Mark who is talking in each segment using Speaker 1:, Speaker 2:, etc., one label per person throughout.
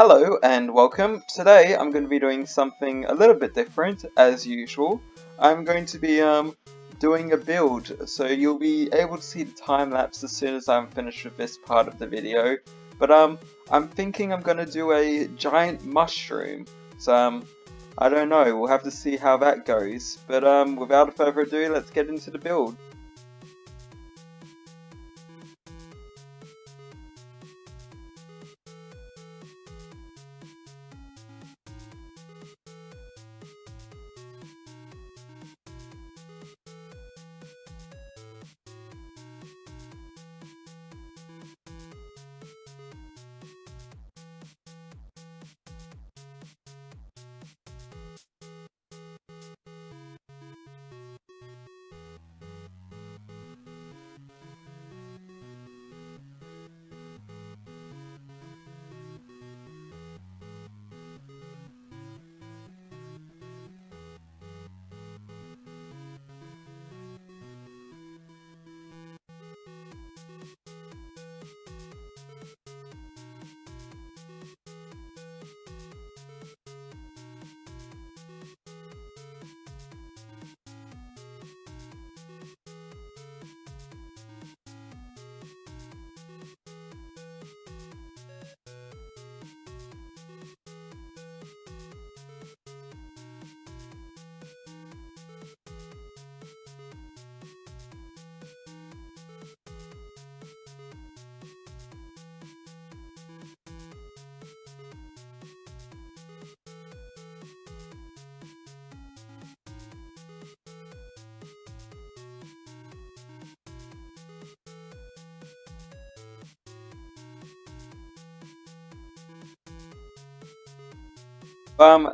Speaker 1: Hello and welcome. Today I'm going to be doing something a little bit different as usual. I'm going to be doing a build, so you'll be able to see the time lapse as soon as I'm finished with this part of the video. But I'm thinking I'm going to do a giant mushroom. So I don't know, we'll have to see how that goes. But without further ado, let's get into the build.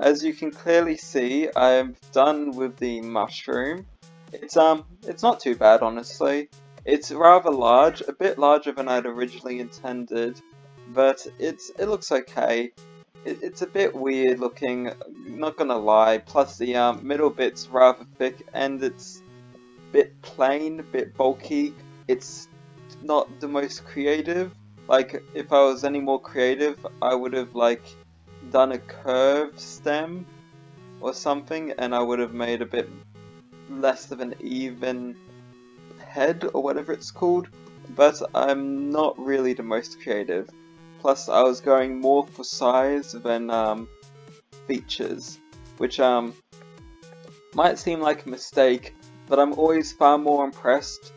Speaker 1: As you can clearly see, I'm done with the mushroom. It's not too bad, honestly. It's rather large, a bit larger than I'd originally intended, but it looks okay. It's a bit weird looking, not gonna lie. Plus the middle bit's rather thick and it's a bit plain, a bit bulky. It's not the most creative. Like if I was any more creative, I would have done a curved stem or something, and I would have made a bit less of an even head or whatever it's called, but I'm not really the most creative. Plus, I was going more for size than features, which might seem like a mistake, but I'm always far more impressed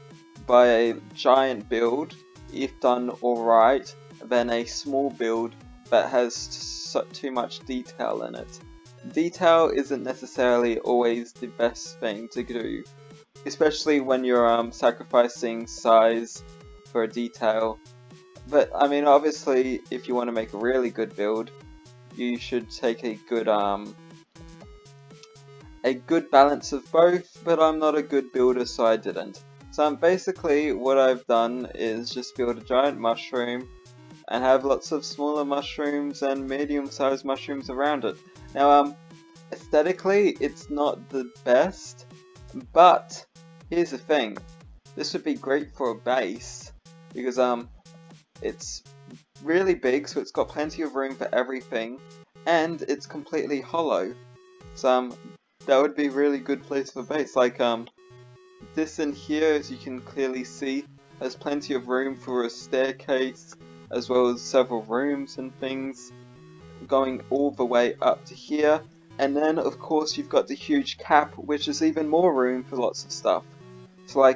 Speaker 1: by a giant build, if done alright, than a small build that has too much detail in it. Detail isn't necessarily always the best thing to do, especially when you're sacrificing size for a detail. But I mean, obviously, if you want to make a really good build, you should take a good balance of both, but I'm not a good builder, so I didn't. So basically what I've done is just build a giant mushroom and have lots of smaller mushrooms and medium-sized mushrooms around it. Now, aesthetically, it's not the best, but here's the thing. This would be great for a base, because it's really big, so it's got plenty of room for everything, and it's completely hollow. So that would be a really good place for base. This in here, as you can clearly see, has plenty of room for a staircase, as well as several rooms and things going all the way up to here. And then, of course, you've got the huge cap, which is even more room for lots of stuff. So,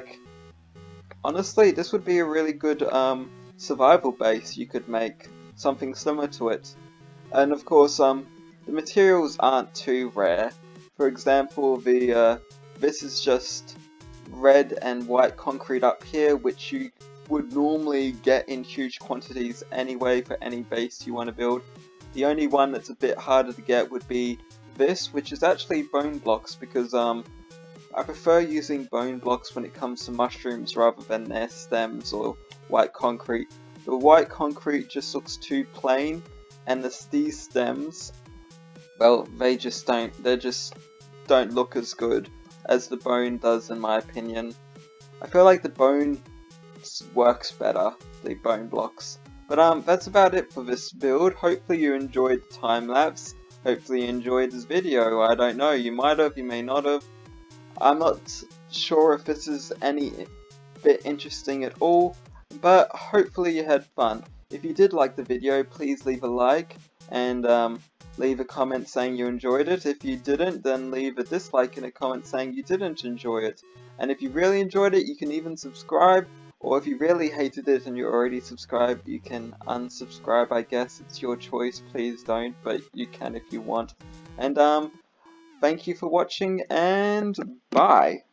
Speaker 1: honestly, this would be a really good survival base you could make, something similar to it. And of course, the materials aren't too rare. For example, this is just red and white concrete up here, which you would normally get in huge quantities anyway for any base you want to build. The only one that's a bit harder to get would be this, which is actually bone blocks, because I prefer using bone blocks when it comes to mushrooms rather than their stems or white concrete. The white concrete just looks too plain, and these stems, well, they just don't look as good as the bone does, in my opinion. I feel like the bone works better, the bone blocks. But that's about it for this build. Hopefully you enjoyed the time-lapse. Hopefully you enjoyed this video. I don't know, you might have, you may not have. I'm not sure if this is any bit interesting at all, but hopefully you had fun. If you did like the video, please leave a like and leave a comment saying you enjoyed it. If you didn't, then leave a dislike and a comment saying you didn't enjoy it. And if you really enjoyed it, you can even subscribe, or if you really hated it and you're already subscribed, you can unsubscribe, I guess. It's your choice, please don't, but you can if you want. And thank you for watching, and bye!